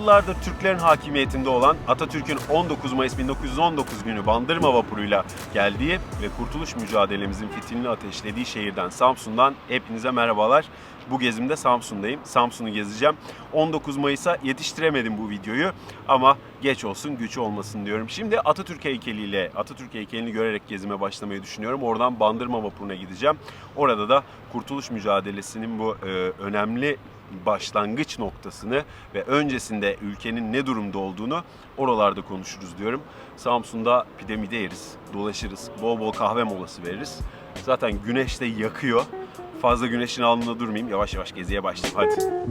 Yıllardır Türklerin hakimiyetinde olan Atatürk'ün 19 Mayıs 1919 günü Bandırma vapuruyla geldiği ve kurtuluş mücadelemizin fitilini ateşlediği şehirden Samsun'dan hepinize merhabalar. Bu gezimde Samsun'dayım. Samsun'u gezeceğim. 19 Mayıs'a yetiştiremedim bu videoyu ama geç olsun güç olmasın diyorum. Şimdi Atatürk heykelini görerek gezime başlamayı düşünüyorum. Oradan Bandırma vapuruna gideceğim. Orada da kurtuluş mücadelesinin bu önemli başlangıç noktasını ve öncesinde ülkenin ne durumda olduğunu oralarda konuşuruz diyorum. Samsun'da pide mide yeriz, dolaşırız, bol bol kahve molası veririz. Zaten güneş de yakıyor. Fazla güneşin alnında durmayayım. Yavaş yavaş geziye başlayayım. Hadi.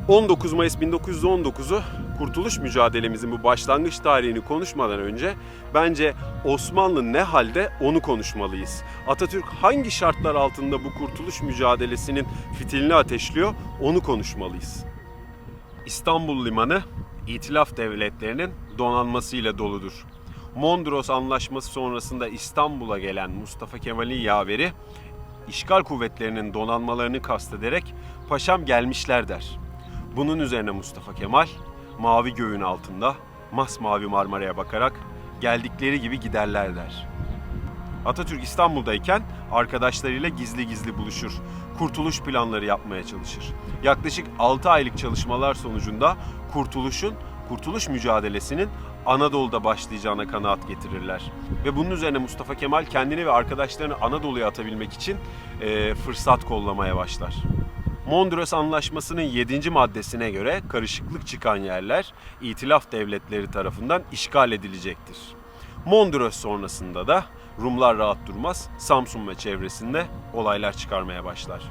19 Mayıs 1919'u kurtuluş mücadelemizin bu başlangıç tarihini konuşmadan önce bence Osmanlı ne halde onu konuşmalıyız. Atatürk hangi şartlar altında bu kurtuluş mücadelesinin fitilini ateşliyor onu konuşmalıyız. İstanbul Limanı İtilaf devletlerinin donanmasıyla doludur. Mondros Anlaşması sonrasında İstanbul'a gelen Mustafa Kemal'in yaveri işgal kuvvetlerinin donanmalarını kastederek "Paşam gelmişler" der. Bunun üzerine Mustafa Kemal mavi göğün altında masmavi Marmara'ya bakarak "Geldikleri gibi giderler" der. Atatürk İstanbul'dayken arkadaşlarıyla gizli gizli buluşur. Kurtuluş planları yapmaya çalışır. Yaklaşık 6 aylık çalışmalar sonucunda kurtuluş mücadelesinin Anadolu'da başlayacağına kanaat getirirler. Ve bunun üzerine Mustafa Kemal kendini ve arkadaşlarını Anadolu'ya atabilmek için fırsat kollamaya başlar. Mondros Anlaşması'nın 7. maddesine göre karışıklık çıkan yerler İtilaf devletleri tarafından işgal edilecektir. Mondros sonrasında da Rumlar rahat durmaz, Samsun ve çevresinde olaylar çıkarmaya başlar.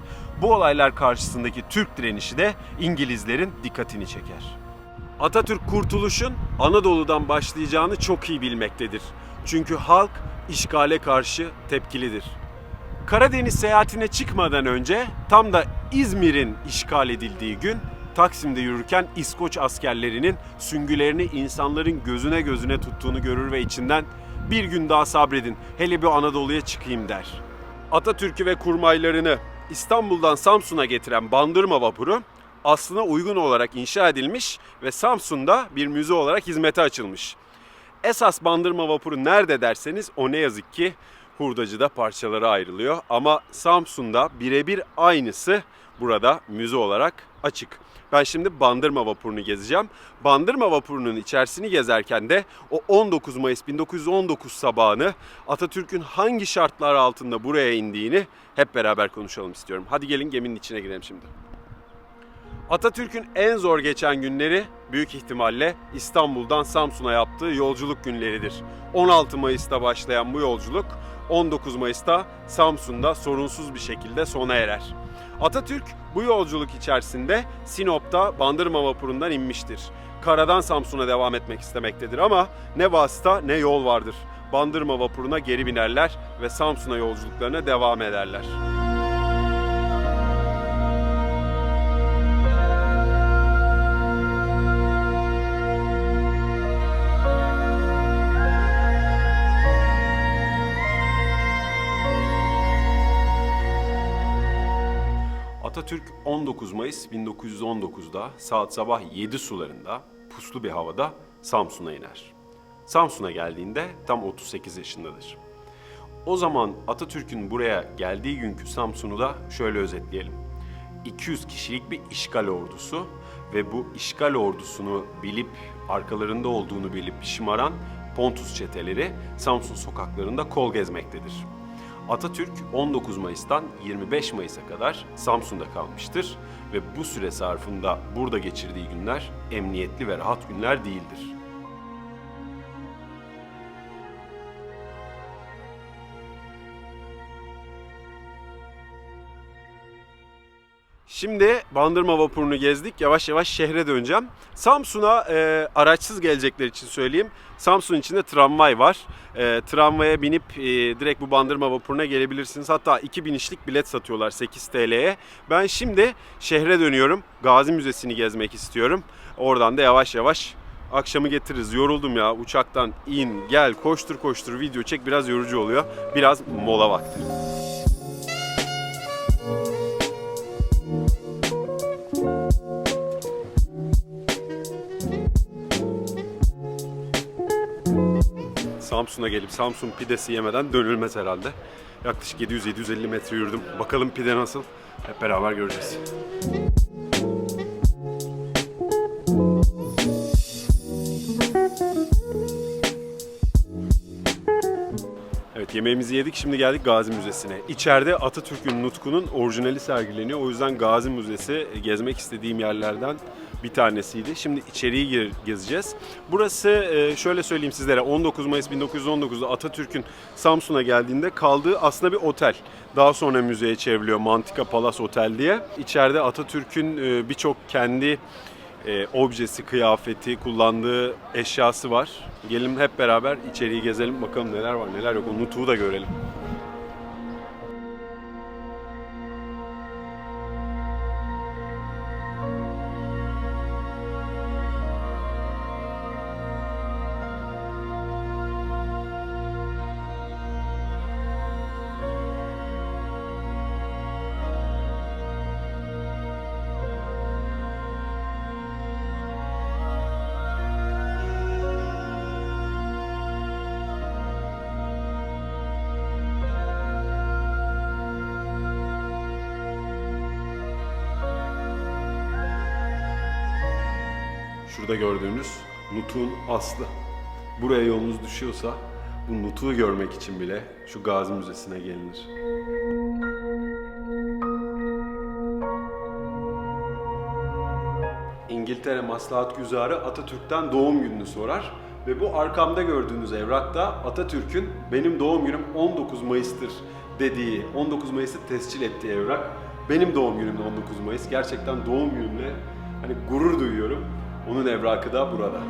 Bu olaylar karşısındaki Türk direnişi de İngilizlerin dikkatini çeker. Atatürk kurtuluşun Anadolu'dan başlayacağını çok iyi bilmektedir. Çünkü halk işgale karşı tepkilidir. Karadeniz seyahatine çıkmadan önce tam da İzmir'in işgal edildiği gün Taksim'de yürürken İskoç askerlerinin süngülerini insanların gözüne gözüne tuttuğunu görür ve içinden "Bir gün daha sabredin, hele bir Anadolu'ya çıkayım" der. Atatürk'ü ve kurmaylarını İstanbul'dan Samsun'a getiren Bandırma vapuru aslına uygun olarak inşa edilmiş ve Samsun'da bir müze olarak hizmete açılmış. Esas Bandırma vapuru nerede derseniz o ne yazık ki Hurdacı'da parçalara ayrılıyor ama Samsun'da birebir aynısı burada müze olarak açık. Ben şimdi Bandırma vapurunu gezeceğim. Bandırma vapurunun içerisini gezerken de o 19 Mayıs 1919 sabahını Atatürk'ün hangi şartlar altında buraya indiğini hep beraber konuşalım istiyorum. Hadi gelin geminin içine girelim şimdi. Atatürk'ün en zor geçen günleri büyük ihtimalle İstanbul'dan Samsun'a yaptığı yolculuk günleridir. 16 Mayıs'ta başlayan bu yolculuk 19 Mayıs'ta Samsun'da sorunsuz bir şekilde sona erer. Atatürk bu yolculuk içerisinde Sinop'ta Bandırma vapurundan inmiştir. Karadan Samsun'a devam etmek istemektedir ama ne vasıta ne yol vardır. Bandırma vapuruna geri binerler ve Samsun'a yolculuklarına devam ederler. Atatürk 19 Mayıs 1919'da saat sabah 7 sularında puslu bir havada Samsun'a iner. Samsun'a geldiğinde tam 38 yaşındadır. O zaman Atatürk'ün buraya geldiği günkü Samsun'u da şöyle özetleyelim. 200 kişilik bir işgal ordusu ve bu işgal ordusunu bilip, arkalarında olduğunu bilip şımaran Pontus çeteleri Samsun sokaklarında kol gezmektedir. Atatürk 19 Mayıs'tan 25 Mayıs'a kadar Samsun'da kalmıştır ve bu süre zarfında burada geçirdiği günler emniyetli ve rahat günler değildir. Şimdi Bandırma vapurunu gezdik. Yavaş yavaş şehre döneceğim. Samsun'a araçsız gelecekler için söyleyeyim. Samsun içinde tramvay var. Tramvaya binip direkt bu Bandırma vapuruna gelebilirsiniz. Hatta 2000 binişlik bilet satıyorlar 8 TL'ye. Ben şimdi şehre dönüyorum. Gazi Müzesi'ni gezmek istiyorum. Oradan da yavaş yavaş akşamı getiririz. Yoruldum ya. Uçaktan in, gel, koştur koştur video çek. Biraz yorucu oluyor. Biraz mola vakti. Samsun'a gelip Samsun pidesi yemeden dönülmez herhalde. Yaklaşık 700-750 metre yürüdüm. Bakalım pide nasıl? Hep beraber göreceğiz. Evet, yemeğimizi yedik. Şimdi geldik Gazi Müzesi'ne. İçeride Atatürk'ün nutkunun orijinali sergileniyor. O yüzden Gazi Müzesi gezmek istediğim yerlerden bir tanesiydi. Şimdi içeriği gezeceğiz. Burası şöyle söyleyeyim sizlere, 19 Mayıs 1919'da Atatürk'ün Samsun'a geldiğinde kaldığı aslında bir otel. Daha sonra müzeye çevriliyor, Mantika Palace Otel diye. İçeride Atatürk'ün birçok kendi objesi, kıyafeti, kullandığı eşyası var. Gelin hep beraber içeriği gezelim, bakalım neler var neler yok. O nutuğu da görelim. Şurada gördüğünüz nutuğun aslı. Buraya yolunuz düşüyorsa bu nutuğu görmek için bile şu Gazi Müzesi'ne gelinir. İngiltere Maslahatgüzarı Atatürk'ten doğum gününü sorar ve bu arkamda gördüğünüz evrakta Atatürk'ün benim doğum günüm 19 Mayıs'tır dediği, 19 Mayıs'ı tescil ettiği evrak. Benim doğum günüm de 19 Mayıs. Gerçekten doğum günümle hani gurur duyuyorum. Onun evrakı da burada.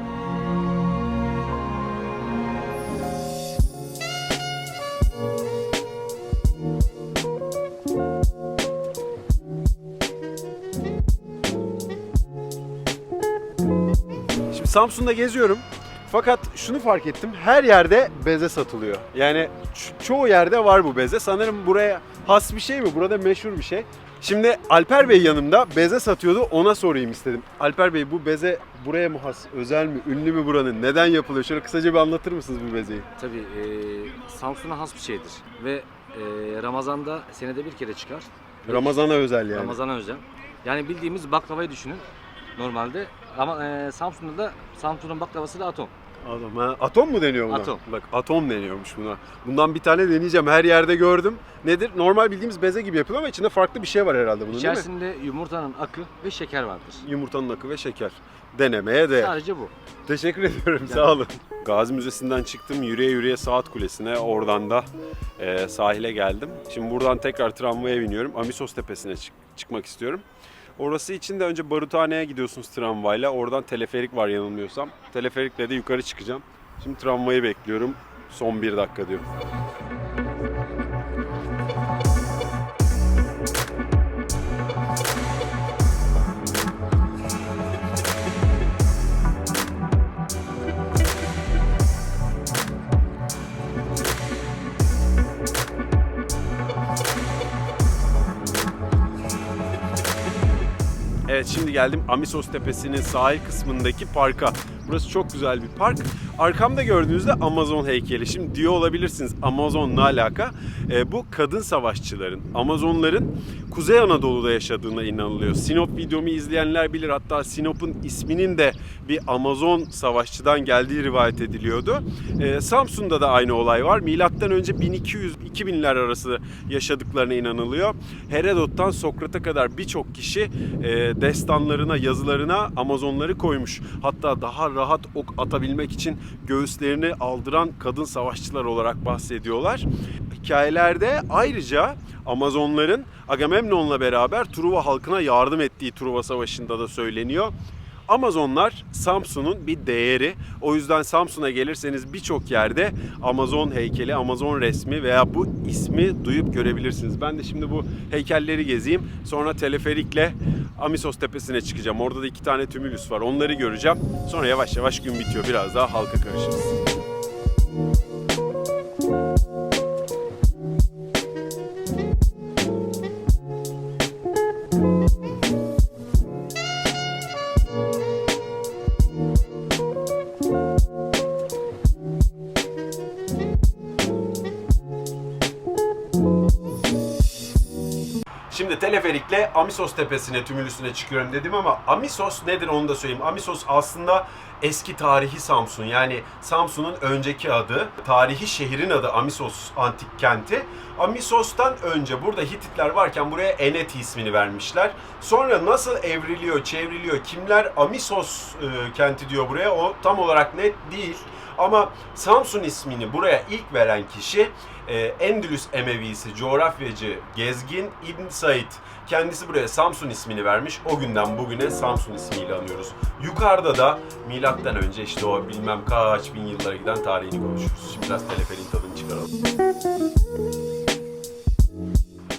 Şimdi Samsun'da geziyorum. Fakat şunu fark ettim. Her yerde beze satılıyor. Yani çoğu yerde var bu beze. Sanırım buraya has bir şey mi? Burada meşhur bir şey. Şimdi Alper Bey yanımda beze satıyordu, ona sorayım istedim. Alper Bey, bu beze buraya mı has, özel mi, ünlü mü buranın, neden yapılıyor? Şöyle kısaca bir anlatır mısınız bu bezeyi? Tabii Samsun'a has bir şeydir ve Ramazan'da senede bir kere çıkar. Ramazan'a özel yani. Ramazan'a özel. Yani bildiğimiz baklavayı düşünün normalde ama Samsun'da da Samsun'un baklavası da atom. Atom, ha. Atom mu deniyor buna? Atom. Bak, atom deniyormuş buna. Bundan bir tane deneyeceğim. Her yerde gördüm. Nedir? Normal bildiğimiz beze gibi yapılıyor ama içinde farklı bir şey var herhalde bunun, değil mi? İçerisinde yumurtanın akı ve şeker vardır. Yumurtanın akı ve şeker. Denemeye değer. Sadece bu. Teşekkür ediyorum, sağ olun. Gazi Müzesi'nden çıktım, yürüye yürüye Saat Kulesi'ne, oradan da sahile geldim. Şimdi buradan tekrar tramvaya biniyorum. Amisos Tepesi'ne çıkmak istiyorum. Orası için de önce Baruthane'ye gidiyorsunuz tramvayla. Oradan teleferik var yanılmıyorsam. Teleferikle de yukarı çıkacağım. Şimdi tramvayı bekliyorum. Son 1 dakika diyor. Evet, şimdi geldim Amisos Tepesi'nin sahil kısmındaki parka. Burası çok güzel bir park. Arkamda gördüğünüzde Amazon heykeli. Şimdi diyor olabilirsiniz, Amazon ne alaka? Bu kadın savaşçıların, Amazonların Kuzey Anadolu'da yaşadığına inanılıyor. Sinop videomu izleyenler bilir. Hatta Sinop'un isminin de bir Amazon savaşçıdan geldiği rivayet ediliyordu. Samsun'da da aynı olay var. Milattan önce 1200-2000'ler arası yaşadıklarına inanılıyor. Herodot'tan Sokrat'a kadar birçok kişi destanlarına, yazılarına Amazonları koymuş. Hatta daha rahat ok atabilmek için göğüslerini aldıran kadın savaşçılar olarak bahsediyorlar. hikayelerde ayrıca Amazonların Agamemnon'la beraber Truva halkına yardım ettiği Truva Savaşı'nda da söyleniyor. Amazonlar Samsun'un bir değeri. O yüzden Samsun'a gelirseniz birçok yerde Amazon heykeli, Amazon resmi veya bu ismi duyup görebilirsiniz. Ben de şimdi bu heykelleri gezeyim. Sonra teleferikle Amisos Tepesi'ne çıkacağım. Orada da 2 tane tümülüs var. Onları göreceğim. Sonra yavaş yavaş gün bitiyor. Biraz daha halka karışırız. Şimdi teleferikle Amisos Tepesi'ne, tümülüsüne çıkıyorum dedim ama Amisos nedir onu da söyleyeyim. Amisos aslında eski tarihi Samsun, yani Samsun'un önceki adı, tarihi şehrin adı Amisos antik kenti. Amisos'tan önce burada Hititler varken buraya Eneti ismini vermişler. Sonra nasıl evriliyor, çevriliyor, kimler Amisos kenti diyor buraya, o tam olarak net değil. Ama Samsun ismini buraya ilk veren kişi Endülüs Emevisi, coğrafyacı, gezgin İbn Said. Kendisi buraya Samsun ismini vermiş. O günden bugüne Samsun ismiyle anıyoruz. Yukarıda da milattan önce işte o bilmem kaç bin yıllara giden tarihini konuşuruz. Şimdi biraz teleferiğin tadını çıkaralım.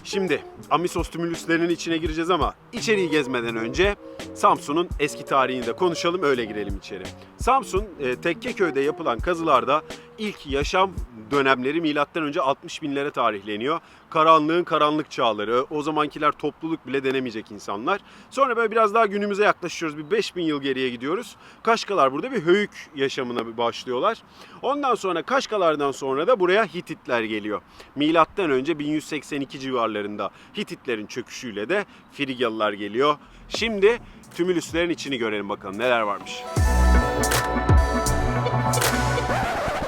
Şimdi Amisos tümülüslerinin içine gireceğiz ama içeriği gezmeden önce Samsun'un eski tarihini de konuşalım, öyle girelim içeri. Samsun, Tekkeköy'de yapılan kazılarda ilk yaşam dönemleri milattan önce 60 binlere tarihleniyor. Karanlığın karanlık çağları, o zamankiler topluluk bile denemeyecek insanlar. Sonra böyle biraz daha günümüze yaklaşıyoruz, bir 5000 yıl geriye gidiyoruz. Kaşkalar burada bir höyük yaşamına başlıyorlar. Ondan sonra Kaşkalardan sonra da buraya Hititler geliyor. Milattan önce 1182 civarlarında Hititlerin çöküşüyle de Frigyalılar geliyor. Şimdi tümülüslerin içini görelim bakalım neler varmış.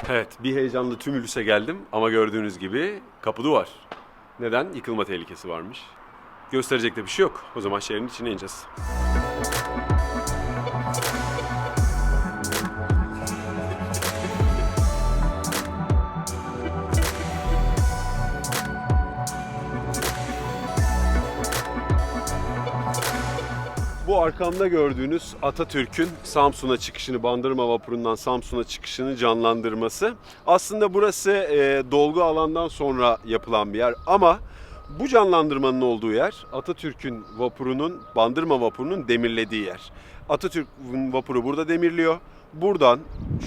Evet, bir heyecanlı tümülüse geldim ama gördüğünüz gibi kapı duvar. Neden? Yıkılma tehlikesi varmış. Gösterecek de bir şey yok. O zaman şehrin içine ineceğiz. Bu arkamda gördüğünüz Atatürk'ün Samsun'a çıkışını, Bandırma Vapuru'ndan Samsun'a çıkışını canlandırması. Aslında burası dolgu alandan sonra yapılan bir yer ama bu canlandırmanın olduğu yer Atatürk'ün vapurunun, Bandırma Vapuru'nun demirlediği yer. Atatürk'ün vapuru burada demirliyor. Buradan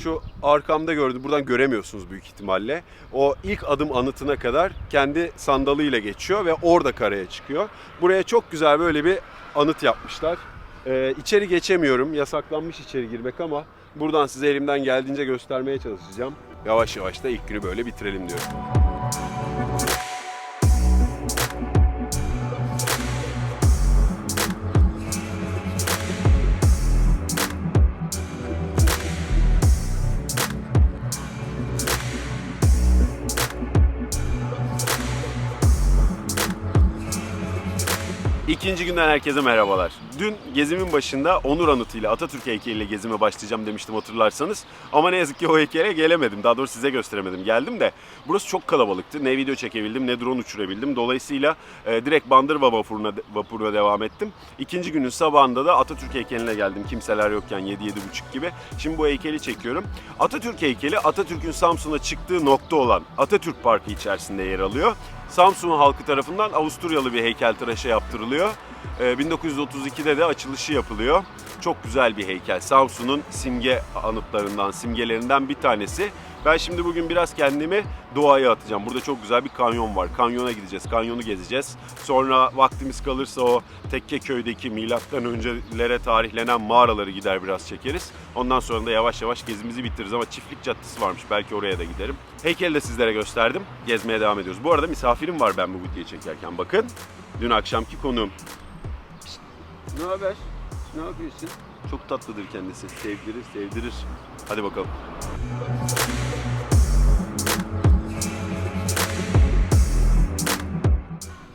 şu arkamda gördüğünüz, buradan göremiyorsunuz büyük ihtimalle. O ilk adım anıtına kadar kendi sandalıyla geçiyor ve orada karaya çıkıyor. Buraya çok güzel böyle bir anıt yapmışlar. İçeri geçemiyorum. Yasaklanmış içeri girmek ama buradan size elimden geldiğince göstermeye çalışacağım. Yavaş yavaş da ilk günü böyle bitirelim diyorum. İkinci günden herkese merhabalar. Dün gezimin başında Onur Anıtı ile Atatürk heykeliyle gezime başlayacağım demiştim hatırlarsanız. Ama ne yazık ki o heykele gelemedim. Daha doğrusu size gösteremedim. Geldim de burası çok kalabalıktı. Ne video çekebildim ne drone uçurabildim. Dolayısıyla direkt Bandırma Vapuru'na devam ettim. İkinci günün sabahında da Atatürk heykeline geldim. Kimseler yokken 7-7.30 gibi. Şimdi bu heykeli çekiyorum. Atatürk heykeli Atatürk'ün Samsun'a çıktığı nokta olan Atatürk Parkı içerisinde yer alıyor. Samsun halkı tarafından Avusturyalı bir heykeltıraşa yaptırılıyor. 1932'de de açılışı yapılıyor. Çok güzel bir heykel. Samsun'un simge anıtlarından, simgelerinden bir tanesi. Ben şimdi bugün biraz kendimi doğaya atacağım. Burada çok güzel bir kanyon var. Kanyona gideceğiz, kanyonu gezeceğiz. Sonra vaktimiz kalırsa o Tekkeköy'deki milattan öncelere tarihlenen mağaraları gider biraz çekeriz. Ondan sonra da yavaş yavaş gezimizi bitiririz ama Çiftlik Caddesi varmış. Belki oraya da giderim. Heykeli de sizlere gösterdim. Gezmeye devam ediyoruz. Bu arada misafirim var ben bu videoyu çekerken. Bakın, dün akşamki konuğum. Ne haber? Ne yapıyorsun? Çok tatlıdır kendisi. Sevdirir, sevdirir. Hadi bakalım.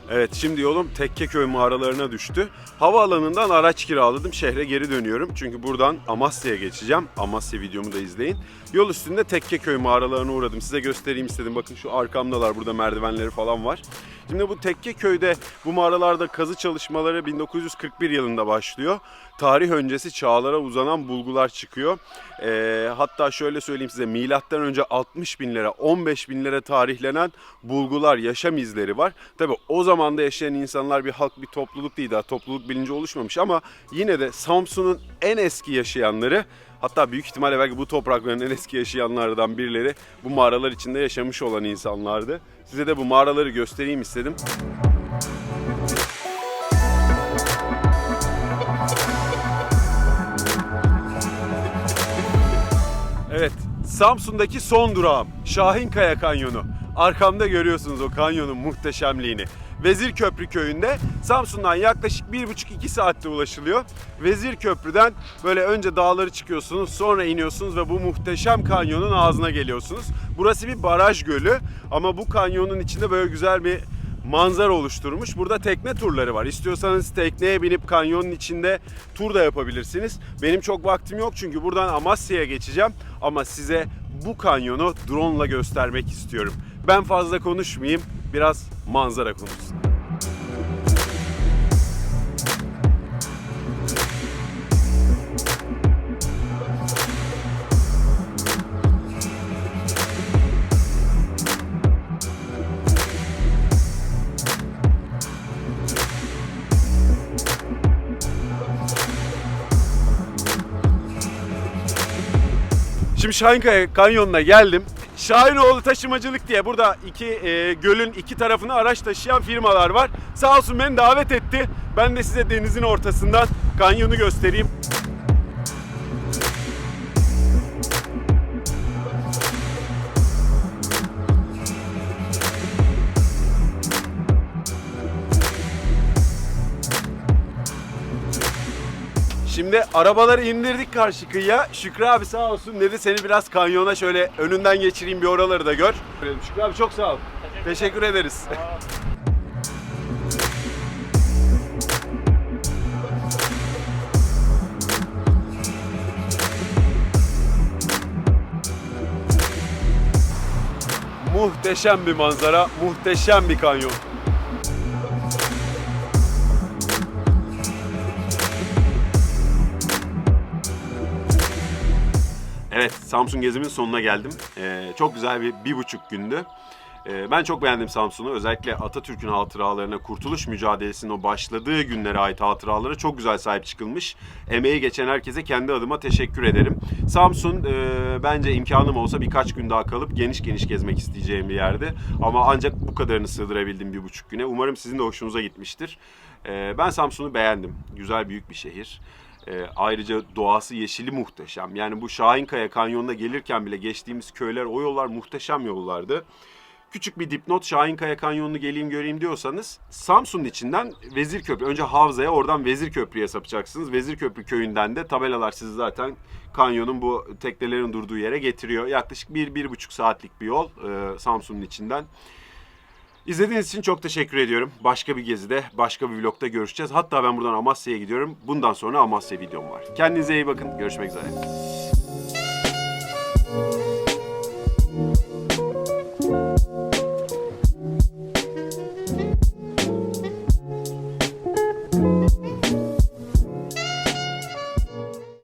Evet, Evet, şimdi yolum Tekkeköy mağaralarına düştü. Havaalanından araç kiraladım. Şehre geri dönüyorum. Çünkü buradan Amasya'ya geçeceğim. Amasya videomu da izleyin. Yol üstünde Tekkeköy mağaralarına uğradım. Size göstereyim istedim. Bakın şu arkamdalar. Burada merdivenleri falan var. Şimdi bu Tekkeköy'de, bu mağaralarda kazı çalışmaları 1941 yılında başlıyor. Tarih öncesi çağlara uzanan bulgular çıkıyor. Hatta şöyle söyleyeyim size, milattan önce 60 binlere, 15 binlere tarihlenen bulgular, yaşam izleri var. Tabi o zamanda yaşayan insanlar bir halk, bir topluluk değil, daha topluluk bilinci oluşmamış ama yine de Samsun'un en eski yaşayanları, hatta büyük ihtimalle belki bu toprakların en eski yaşayanlardan birileri bu mağaralar içinde yaşamış olan insanlardı. Size de bu mağaraları göstereyim istedim. Evet, Samsun'daki son durağım Şahinkaya Kanyonu. Arkamda görüyorsunuz o kanyonun muhteşemliğini. Vezirköprü köyünde Samsun'dan yaklaşık 1,5-2 saatte ulaşılıyor. Vezirköprü'den böyle önce dağları çıkıyorsunuz, sonra iniyorsunuz ve bu muhteşem kanyonun ağzına geliyorsunuz. Burası bir baraj gölü ama bu kanyonun içinde böyle güzel bir manzara oluşturmuş. Burada tekne turları var. İstiyorsanız tekneye binip kanyonun içinde tur da yapabilirsiniz. Benim çok vaktim yok çünkü buradan Amasya'ya geçeceğim ama size bu kanyonu drone ile göstermek istiyorum. Ben fazla konuşmayayım, biraz manzara konuşsun. Şimdi Şahinkaya Kanyonu'na geldim. Şahinoğlu Taşımacılık diye burada gölün iki tarafına araç taşıyan firmalar var. Sağ olsun beni davet etti. Ben de size denizin ortasından kanyonu göstereyim. Şimdi arabaları indirdik karşı kıyıya. Şükrü abi sağ olsun dedi, seni biraz kanyona şöyle önünden geçireyim, bir oraları da gör. Şükrü abi çok sağ ol. Teşekkür ederiz. Muhteşem bir manzara, muhteşem bir kanyon. Evet, Samsun gezimin sonuna geldim. Çok güzel bir buçuk gündü. Ben çok beğendim Samsun'u. Özellikle Atatürk'ün hatıralarına, Kurtuluş mücadelesinin o başladığı günlere ait hatıralara çok güzel sahip çıkılmış. Emeği geçen herkese kendi adıma teşekkür ederim. Samsun bence imkanım olsa birkaç gün daha kalıp geniş geniş gezmek isteyeceğim bir yerde. Ama ancak bu kadarını sığdırabildim bir buçuk güne. Umarım sizin de hoşunuza gitmiştir. Ben Samsun'u beğendim. Güzel, büyük bir şehir. Ayrıca doğası, yeşili muhteşem. Yani bu Şahinkaya Kanyonu'na gelirken bile geçtiğimiz köyler, o yollar muhteşem yollardı. Küçük bir dipnot, Şahinkaya Kanyonu'nu geleyim göreyim diyorsanız Samsun'un içinden Vezirköprü, önce Havza'ya, oradan Vezirköprü'ye sapacaksınız. Vezirköprü köyünden de tabelalar sizi zaten kanyonun bu teknelerin durduğu yere getiriyor. Yaklaşık 1-1,5 saatlik bir yol Samsun'un içinden. İzlediğiniz için çok teşekkür ediyorum. Başka bir gezide, başka bir vlogda görüşeceğiz. Hatta ben buradan Amasya'ya gidiyorum. Bundan sonra Amasya videom var. Kendinize iyi bakın. Görüşmek üzere.